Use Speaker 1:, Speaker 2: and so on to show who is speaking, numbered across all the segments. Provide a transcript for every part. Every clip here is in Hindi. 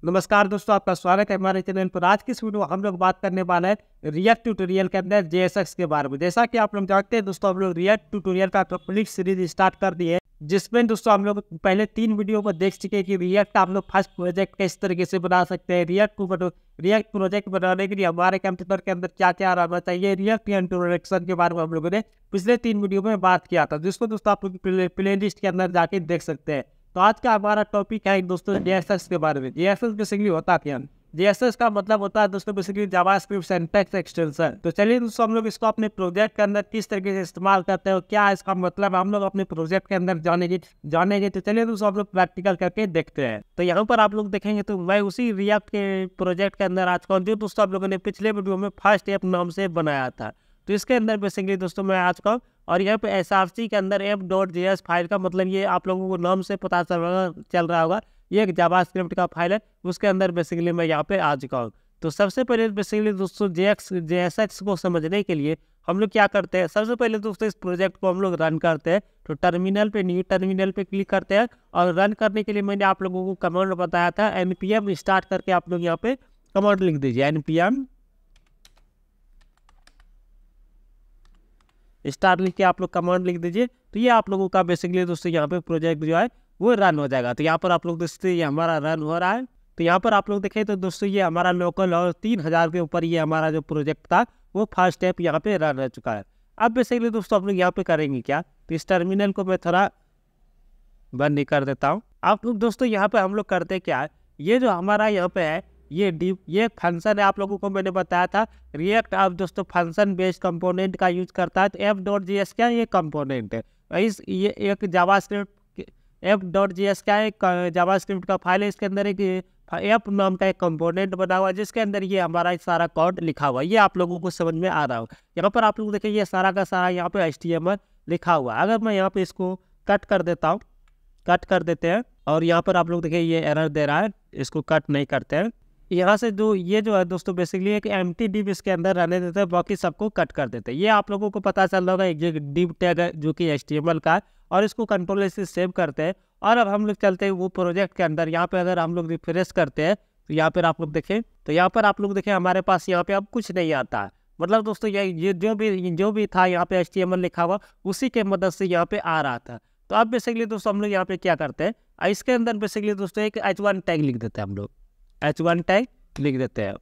Speaker 1: नमस्कार दोस्तों, आपका स्वागत है हमारे चैनल पर। आज की इस वीडियो हम लोग बात करने वाले हैं रिएक्ट ट्यूटोरियल के अंदर JSX के बारे में। जैसा कि आप लोग जानते हैं दोस्तों, हम लोग रिएक्ट ट्यूटोरियल का कंप्लीट सीरीज स्टार्ट कर दिए हैं, जिसमें दोस्तों हम लोग पहले 3 वीडियो को देख चुके हैं कि रिएक्ट आप लोग फर्स्ट प्रोजेक्ट किस तरीके से बना सकते हैं। रिएक्ट प्रोजेक्ट बनाने के लिए हमारे कंप्यूटर के अंदर क्या क्या रहना चाहिए, रिएक्ट इंट्रोडक्शन के बारे में हम लोगों ने पिछले 3 वीडियो में बात किया था, जिसको दोस्तों आप लोग प्ले लिस्ट के अंदर जाके देख सकते हैं। तो आज का हमारा टॉपिक है दोस्तों JSX के बारे में। JSX बेसिकली होता क्या है? JSX का मतलब होता है दोस्तों बेसिकली जावास्क्रिप्ट सिंटैक्स एक्सटेंशन। तो चलिए दोस्तों, हम लोग इसको अपने प्रोजेक्ट के अंदर किस तरीके से इस्तेमाल करते हैं और क्या इसका मतलब हम लोग अपने प्रोजेक्ट के अंदर जानेंगे। तो चलिए दोस्तों, हम लोग प्रैक्टिकल करके देखते हैं। तो यहाँ पर आप लोग देखेंगे तो मैं उसी रिएक्ट के प्रोजेक्ट के अंदर आज का जो दोस्तों आप लोगों ने पिछले वीडियो में फर्स्ट ऐप नाम से बनाया था, तो इसके अंदर बेसिकली दोस्तों मैं आज का और यहाँ पे SRC के अंदर app.js फाइल का मतलब ये आप लोगों को नाम से पता चल रहा होगा, ये एक जावास्क्रिप्ट का फाइल है। उसके अंदर बेसिकली मैं यहाँ पे आ चुका हूँ। तो सबसे पहले बेसिकली दोस्तों JSX को समझने के लिए हम लोग क्या करते हैं, सबसे पहले दोस्तों इस प्रोजेक्ट को हम लोग रन करते हैं। तो टर्मिनल पे न्यू टर्मिनल पे क्लिक करते हैं और रन करने के लिए मैंने आप लोगों को कमांड बताया था npm स्टार्ट करके आप लोग यहाँ पे कमांड लिख दीजिए, npm स्टार्ट लिख के आप लोग कमांड लिख दीजिए। तो ये आप लोगों का बेसिकली दोस्तों यहाँ पे प्रोजेक्ट जो है वो रन हो जाएगा। तो यहाँ पर आप लोग दोस्तों ये हमारा रन हो रहा है। तो यहाँ पर आप लोग देखें तो दोस्तों ये हमारा लोकल और 3000 के ऊपर ये हमारा जो प्रोजेक्ट था वो फर्स्ट स्टेप यहाँ पे रन हो चुका है। अब बेसिकली दोस्तों आप लोग यहाँ पे करेंगे क्या, तो इस टर्मिनल को मैं थोड़ा बंद नहीं कर देता हूँ। आप लोग दोस्तों यहाँ पे हम लोग करते क्या है, ये जो हमारा यहाँ पे है ये फंक्शन है, आप लोगों को मैंने बताया था रिएक्ट आप दोस्तों फंक्शन बेस्ड कंपोनेंट का यूज करता है। तो app.js क्या ये कंपोनेंट है, ये एक जावास्क्रिप्ट app.js क्या है जावास्क्रिप्ट का फाइल है। इसके अंदर एक ऐप नाम का एक कंपोनेंट बना हुआ है, जिसके अंदर ये हमारा सारा कोड लिखा हुआ है। ये आप लोगों को समझ में आ रहा हो। यहाँ पर आप लोग देखें ये सारा का सारा यहाँ पे HTML लिखा हुआ है। अगर मैं यहाँ पे इसको कट कर देता हूँ, कट कर देते हैं और यहाँ पर आप लोग देखें ये एरर दे रहा है, इसको कट नहीं करते हैं। यहाँ से जो ये जो है दोस्तों बेसिकली एक एम्प्टी डिव इसके अंदर रहने देते हैं, बाकी सबको कट कर देते हैं। ये आप लोगों को पता चल रहा होगा एक डिव टैग है जो कि HTML का है, और इसको कंट्रोल से सेव करते हैं। और अब हम लोग चलते हैं वो प्रोजेक्ट के अंदर। यहाँ पे अगर हम लोग रिफ्रेश करते हैं तो यहाँ पर आप लोग देखें, तो यहाँ पर आप लोग देखें हमारे पास यहाँ पे अब कुछ नहीं आता है। मतलब दोस्तों ये जो भी था यहाँ पे HTML लिखा हुआ उसी के मदद से यहाँ पे आ रहा था। तो अब बेसिकली दोस्तों हम लोग यहाँ पे क्या करते हैं, इसके अंदर बेसिकली दोस्तों एक h1 टैग लिख देते हैं। हम लोग h1 टैग लिख देते हैं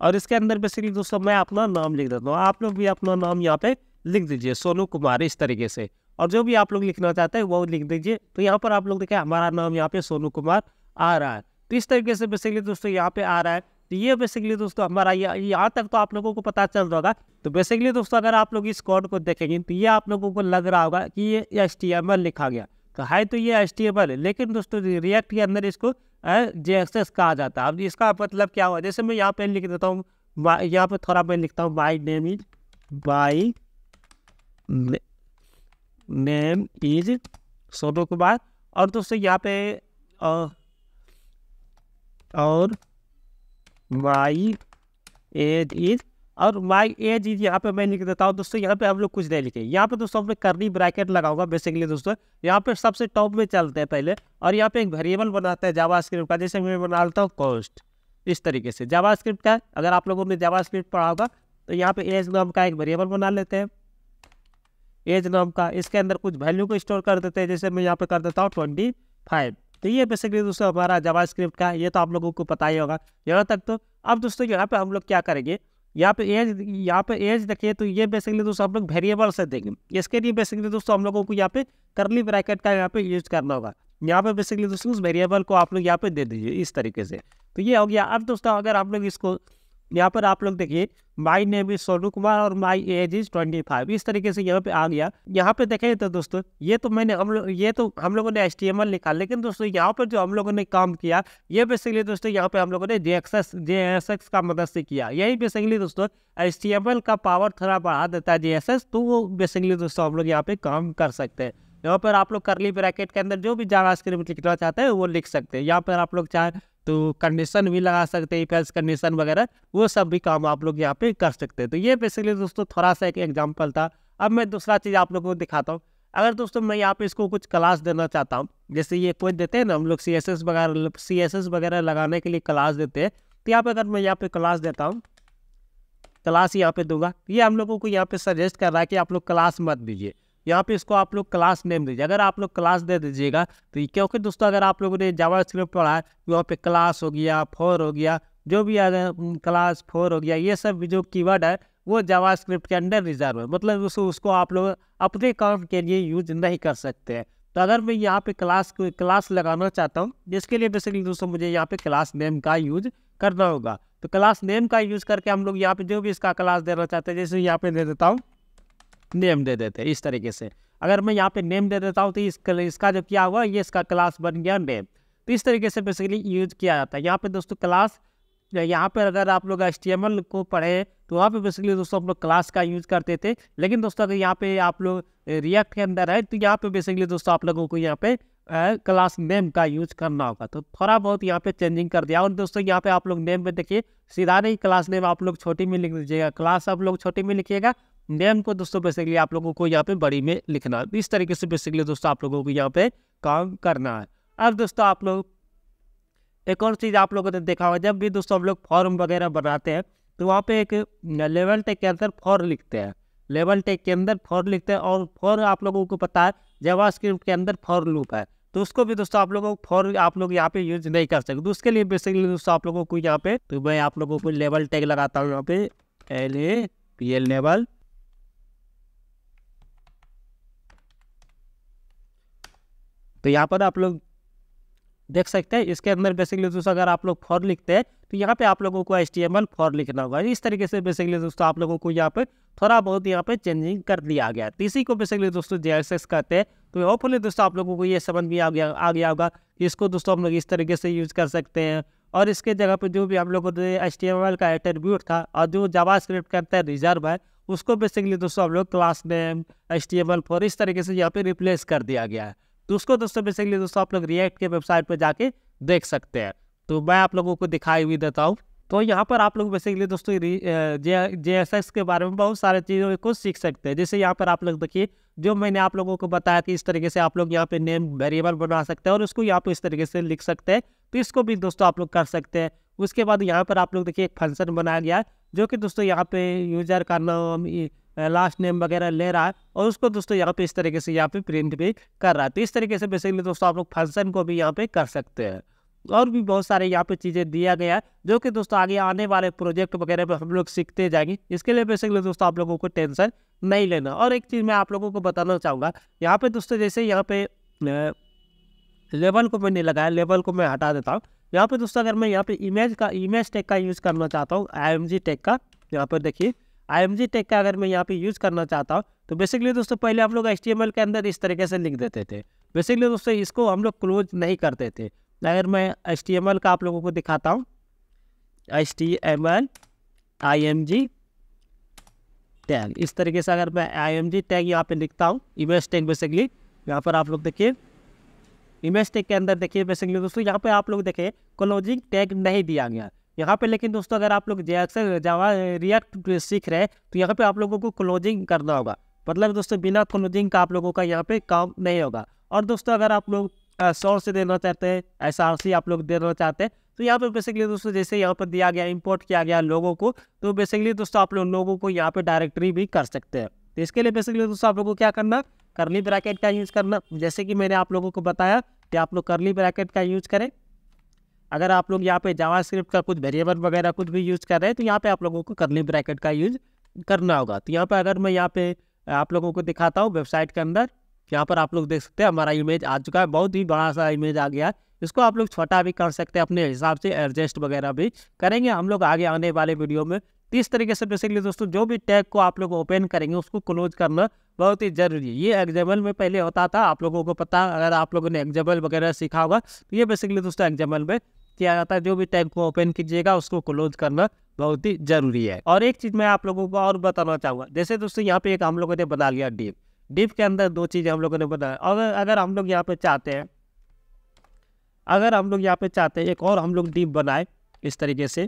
Speaker 1: और इसके अंदर बेसिकली दोस्तों मैं अपना नाम लिख देता हूँ। आप लोग भी अपना नाम यहाँ पे लिख दीजिए, सोनू कुमार, इस तरीके से। और जो भी आप लोग लिखना चाहते हैं वो लिख दीजिए। तो यहाँ पर आप लोग देखें हमारा नाम यहाँ पे सोनू कुमार आ रहा है। तो इस तरीके से बेसिकली दोस्तों यहाँ पे आ रहा है। तो ये बेसिकली दोस्तों हमारा यहाँ तक तो आप लोगों को पता चल रहा होगा। तो बेसिकली दोस्तों अगर आप लोग इस कोड को देखेंगे तो ये आप लोगों को लग रहा होगा कि ये HTML लिखा गया, तो है तो ये HTML है, लेकिन दोस्तों रिएक्ट के अंदर इसको JSX कहा जाता है। अब इसका मतलब क्या हुआ, जैसे मैं यहाँ पे लिख देता हूँ, यहाँ पे थोड़ा मैं लिखता हूँ my name is Sonu Kumar. और दोस्तों यहाँ पे और माई एज इज, और माई एज इज यहाँ पे मैं लिख देता हूँ। दोस्तों यहाँ पे हम लोग कुछ नहीं लिखे, यहाँ पे दोस्तों हमने कर्ली ब्रैकेट लगाऊंगा। बेसिकली दोस्तों यहाँ पे सबसे टॉप में चलते हैं पहले, और यहाँ पे एक वेरिएबल बनाते हैं जावास्क्रिप्ट का, जैसे मैं बना लेता हूँ कॉस्ट। इस तरीके से जावास्क्रिप्ट का अगर आप लोगों ने जावास्क्रिप्ट पढ़ा होगा तो यहाँ पे एज नाम का एक वेरिएबल बना लेते हैं, एज नाम का। इसके अंदर कुछ वैल्यू को स्टोर कर देते हैं, जैसे मैं यहाँ पे कर देता हूँ 25। तो ये बेसिकली दोस्तों हमारा जावास्क्रिप्ट का, ये तो आप लोगों को पता ही होगा यहाँ तक। तो अब दोस्तों यहाँ पे हम लोग क्या करेंगे, यहाँ पे एज देखिए, तो ये बेसिकली दोस्तों हम लोग वेरिएबल से देंगे। इसके लिए बेसिकली दोस्तों हम लोगों को यहाँ पे कर्ली ब्रैकेट का यहाँ पे यूज करना होगा। यहाँ पे बेसिकली दोस्तों उस वेरिएबल को आप लोग यहाँ पे दे दीजिए इस तरीके से। तो ये हो गया। अब दोस्तों अगर आप लोग इसको यहाँ पर आप लोग देखिए my name is Sonu Kumar और माई एज इज 25, इस तरीके से यहाँ पे आ गया। यहाँ पे देखें तो दोस्तों ये तो हम लोगों ने HTML लिखा, लेकिन दोस्तों यहाँ पर जो हम लोगों ने काम किया ये बेसिकली दोस्तों यहाँ पे हम लोगों ने JSX का मदद से किया। यही बेसिकली दोस्तों HTML का पावर थोड़ा बढ़ा देता है JSX, तो वो बेसिकली दोस्तों हम लोग यहाँ पे काम कर सकते हैं। यहाँ पर आप लोग कर्ली ब्रैकेट के अंदर जो भी जावास्क्रिप्ट लिखना चाहते हैं वो लिख सकते हैं। यहाँ पर आप लोग चाहे तो कंडीशन भी लगा सकते हैं, इफ एल्स कंडीशन वगैरह, वो सब भी काम आप लोग यहाँ पे कर सकते हैं। तो ये बेसिकली दोस्तों थोड़ा सा एक एग्जांपल था। अब मैं दूसरा चीज़ आप लोगों को दिखाता हूँ। अगर दोस्तों मैं यहाँ पे इसको कुछ क्लास देना चाहता हूँ, जैसे ये कोई देते हैं ना हम लोग CSS वगैरह लगाने के लिए क्लास देते हैं, तो यहाँ पे अगर मैं यहाँ पे क्लास देता हूँ, क्लास यहाँ पे दूंगा, ये हम लोगों को यहाँ पे सजेस्ट कर रहा है कि आप लोग क्लास मत दीजिए, यहाँ पे इसको आप लोग क्लास नेम दीजिए। अगर आप लोग क्लास दे दीजिएगा तो क्योंकि दोस्तों अगर आप लोगों ने जावास्क्रिप्ट पढ़ा है तो वहाँ पे क्लास हो गया, फॉर हो गया, जो भी अगर क्लास फॉर हो गया, ये सब जो कीवर्ड है वो जावास्क्रिप्ट के अंडर रिजर्व है, मतलब उसको आप लोग अपने काम के लिए यूज नहीं कर सकते हैं। तो अगर मैं यहाँ पे क्लास लगाना चाहता हूँ, जिसके लिए बेसिकली दोस्तों मुझे यहाँ पे क्लास नेम का यूज करना होगा। तो क्लास नेम का यूज करके हम लोग यहाँ पे जो भी इसका क्लास देना चाहते हैं, जैसे यहाँ पे दे देता हूँ नेम दे देते हैं इस तरीके से। अगर मैं यहाँ पे नेम दे देता हूँ तो इसका जो क्या हुआ, ये इसका क्लास बन गया नेम। तो इस तरीके से बेसिकली यूज किया जाता है। यहाँ पे दोस्तों क्लास, यहाँ पर अगर आप लोग HTML को पढ़े तो वहाँ पे बेसिकली दोस्तों हम लोग क्लास का यूज करते थे, लेकिन दोस्तों अगर यहाँ पे आप लोग रिएक्ट के अंदर है तो यहाँ पे बेसिकली दोस्तों आप लोगों को यहाँ पे क्लास नेम का यूज करना होगा। तो थोड़ा बहुत यहाँ पे चेंजिंग कर दिया। और दोस्तों यहाँ पे आप लोग नेम में देखिए सीधा नहीं, क्लास नेम आप लोग छोटी में लिख दीजिएगा, क्लास आप लोग छोटी में लिखिएगा, नेम को दोस्तों बेसिकली आप लोगों को यहाँ पे बड़ी में लिखना है। इस तरीके से बेसिकली दोस्तों आप लोगों को यहाँ पे काम करना है। अब दोस्तों आप लोग एक और चीज़ आप लोगों ने देखा होगा, जब भी दोस्तों हम लोग फॉर्म वगैरह बनाते हैं तो वहाँ पे एक लेवल टैग के अंदर फॉर लिखते हैं, लेवल टैग के अंदर फॉर लिखते हैं। और फॉर आप लोगों को पता है जावास्क्रिप्ट के अंदर फॉर लूप है, तो उसको भी दोस्तों आप लोगों को फॉर आप लोग यहाँ पे यूज नहीं कर सकते। तो उसके लिए बेसिकली दोस्तों आप लोगों को यहाँ पे, तो मैं आप लोगों को लेवल टैग लगाता हूँ यहाँ पे LAPL लेवल। तो यहाँ पर आप लोग देख सकते हैं इसके अंदर बेसिकली दोस्तों अगर आप लोग फॉर लिखते हैं तो यहाँ पे आप लोगों को HTML फॉर लिखना होगा। इस तरीके से बेसिकली दोस्तों आप लोगों को यहाँ पे थोड़ा बहुत यहाँ पे चेंजिंग कर दिया गया। तो इसी को बेसिकली दोस्तों JSX कहते हैं। तो होपफुली दोस्तों आप लोगों को ये समझ भी आ गया होगा कि इसको दोस्तों हम लोग इस तरीके से यूज कर सकते हैं। और इसके जगह पे जो भी हम लोगों ने HTML का एट्रीब्यूट था और जो जावास्क्रिप्ट के अंदर रिजर्व है, उसको बेसिकली दोस्तों हम लोग क्लास नेम HTML फॉर इस तरीके से यहाँ पे रिप्लेस कर दिया गया है। तो उसको दोस्तों बेसिकली दोस्तों आप लोग रिएक्ट के वेबसाइट पर जाके देख सकते हैं। तो मैं आप लोगों को दिखाई हुई देता हूँ। तो यहाँ पर आप लोग बेसिकली दोस्तों JSX के बारे में बहुत सारे चीज़ों को सीख सकते हैं। जैसे यहाँ पर आप लोग देखिए जो मैंने आप लोगों को बताया कि इस तरीके से आप लोग यहाँ पे नेम वेरिएबल बना सकते हैं और उसको यहाँ पे इस तरीके से लिख सकते हैं। तो इसको भी दोस्तों आप लोग कर सकते हैं। उसके बाद यहाँ पर आप लोग देखिए एक फंक्शन बनाया गया है जो कि दोस्तों यहाँ पे यूजर का नाम, लास्ट नेम वगैरह ले रहा है और उसको दोस्तों यहाँ पे इस तरीके से यहाँ पे प्रिंट भी कर रहा है। तो इस तरीके से बेसिकली दोस्तों आप लोग फंक्शन को भी यहाँ पे कर सकते हैं। और भी बहुत सारे यहाँ पे चीज़ें दिया गया है जो कि दोस्तों आगे आने वाले प्रोजेक्ट वगैरह में हम लोग सीखते जाएंगे। इसके लिए बेसिकली दोस्तों आप लोगों को टेंशन नहीं लेना। और एक चीज़ मैं आप लोगों को बताना चाहूँगा, यहाँ पे दोस्तों जैसे यहाँ पे लेवल को मैंने लगाया, लेवल को मैं हटा देता हूँ। यहाँ पे दोस्तों अगर मैं यहाँ पे इमेज टैग का यूज़ करना चाहता हूँ, IMG टैग का, यहाँ पर देखिए IMG टैग का अगर मैं यहाँ पे यूज़ करना चाहता हूँ तो बेसिकली दोस्तों पहले आप लोग HTML के अंदर इस तरीके से लिख देते थे। बेसिकली दोस्तों इसको हम लोग क्लोज नहीं करते थे। अगर मैं HTML का आप लोगों को दिखाता हूँ, HTML IMG टैग, इस तरीके से अगर मैं IMG टैग यहाँ पे लिखता हूँ, इमेज टैग बेसिकली यहाँ पर आप लोग देखिए इमेज टैग के अंदर देखिए बेसिकली दोस्तों यहाँ पे आप लोग देखिए क्लोजिंग टैग नहीं दिया गया यहाँ पे। लेकिन दोस्तों अगर आप लोग जावा रिएक्ट सीख रहे हैं तो यहाँ पे आप लोगों को क्लोजिंग करना होगा, मतलब दोस्तों बिना क्लोजिंग का आप लोगों का यहाँ पे काम नहीं होगा। और दोस्तों अगर आप लोग सोर्स देना चाहते हैं, SRC आप लोग देना चाहते हैं तो यहाँ पे बेसिकली दोस्तों जैसे यहाँ पर दिया गया इंपोर्ट किया गया लोगों को, तो बेसिकली दोस्तों आप लोगों को यहाँ पे डायरेक्टरी भी कर सकते हैं। तो इसके लिए बेसिकली दोस्तों आप लोगों को क्या करना, करली ब्रैकेट का यूज़ करना। जैसे कि मैंने आप लोगों को बताया कि आप लोग करली ब्रैकेट का यूज़ करें। अगर आप लोग यहाँ पे जावास्क्रिप्ट का कुछ वेरिएबल वगैरह कुछ भी यूज़ कर रहे हैं तो यहाँ पे आप लोगों को करली ब्रैकेट का यूज़ करना होगा। तो यहाँ पे अगर मैं यहाँ पे आप लोगों को दिखाता हूँ वेबसाइट के अंदर, यहाँ पर आप लोग देख सकते हैं हमारा इमेज आ चुका है, बहुत ही बड़ा सा इमेज आ गया है। इसको आप लोग छोटा भी कर सकते हैं, अपने हिसाब से एडजस्ट वगैरह भी करेंगे हम लोग आगे आने वाले वीडियो में। तो इस तरीके से बेसिकली दोस्तों जो भी टैग को आप लोग ओपन करेंगे उसको क्लोज करना बहुत ही जरूरी है। ये एक्जाम्पल में पहले होता था, आप लोगों को पता, अगर आप लोगों ने एक्जाम्पल वगैरह सीखा होगा तो ये बेसिकली दोस्तों एक्जाम्पल में किया जाता है। जो भी टैग को ओपन कीजिएगा उसको क्लोज करना बहुत ही जरूरी है। और एक चीज़ मैं आप लोगों को और बताना चाहूँगा, जैसे दोस्तों यहाँ पे एक हम लोगों ने बना लिया डिव के अंदर दो चीज़ें हम लोगों ने बनाया। अगर हम लोग यहाँ पे चाहते हैं, एक और हम लोग डिव बनाए इस तरीके से,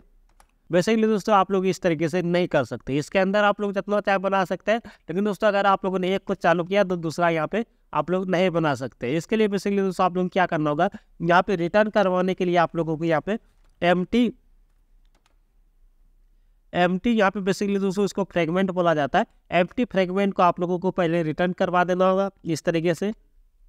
Speaker 1: बेसिकली दोस्तों आप लोग इस तरीके से नहीं कर सकते। इसके अंदर आप लोग जितना चाहे बना सकते हैं, लेकिन दोस्तों अगर आप लोगों ने एक को चालू किया तो दूसरा यहाँ पे आप लोग नहीं बना सकते। इसके लिए बेसिकली दोस्तों आप लोग क्या करना होगा, यहाँ पे रिटर्न करवाने के लिए आप लोगों को यहाँ पे एम्प्टी यहाँ पे बेसिकली दोस्तों इसको फ्रेगमेंट बोला जाता है। एम्प्टी फ्रेगमेंट को आप लोगों को पहले रिटर्न करवा देना होगा इस तरीके से।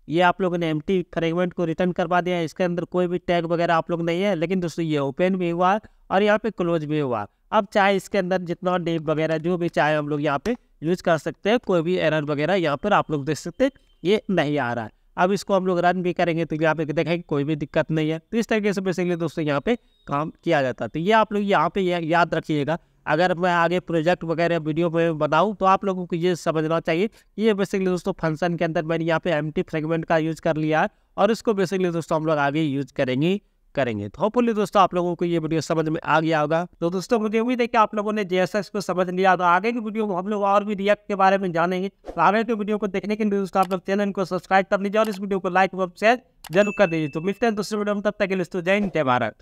Speaker 1: ये आप लोगों ने एम्प्टी फ्रेगमेंट को रिटर्न करवा दिया है। इसके अंदर कोई भी टैग वगैरह आप लोग नहीं है, लेकिन दोस्तों ये ओपन भी हुआ और यहाँ पे क्लोज भी हुआ। अब चाहे इसके अंदर जितना डेप वगैरह जो भी चाहे हम लोग यहाँ पे यूज कर सकते हैं। कोई भी एरर वगैरह यहाँ पर आप लोग देख सकते हैं ये नहीं आ रहा है। अब इसको हम लोग रन भी करेंगे तो यहाँ पे देखेंगे कोई भी दिक्कत नहीं है। तो इस तरीके से बेसिकली दोस्तों यहाँ पे काम किया जाता है। तो ये आप लोग यहाँ पे याद रखिएगा। अगर मैं आगे प्रोजेक्ट वगैरह वीडियो में बनाऊँ तो आप लोगों को ये समझना चाहिए। ये बेसिकली दोस्तों फंक्शन के अंदर मैंने यहाँ पे एम्प्टी फ्रेगमेंट का यूज कर लिया है और इसको बेसिकली दोस्तों हम लोग आगे यूज करेंगे। तो होपफुली दोस्तों आप लोगों को ये वीडियो समझ में आ गया होगा। तो दोस्तों मुझे उम्मीद है कि आप लोगों ने JSX को समझ लिया। तो आगे की वीडियो में हम लोग और भी रिएक्ट के बारे में जानेंगे। तो आगे की वीडियो को देखने के लिए दोस्तों आप लोग चैनल को सब्सक्राइब कर लीजिए और इस वीडियो को लाइक व शेयर जरूर कर दीजिए। तो मिलते हैं दूसरे वीडियो में, तब तक के लिए जय हिंद जय भारत।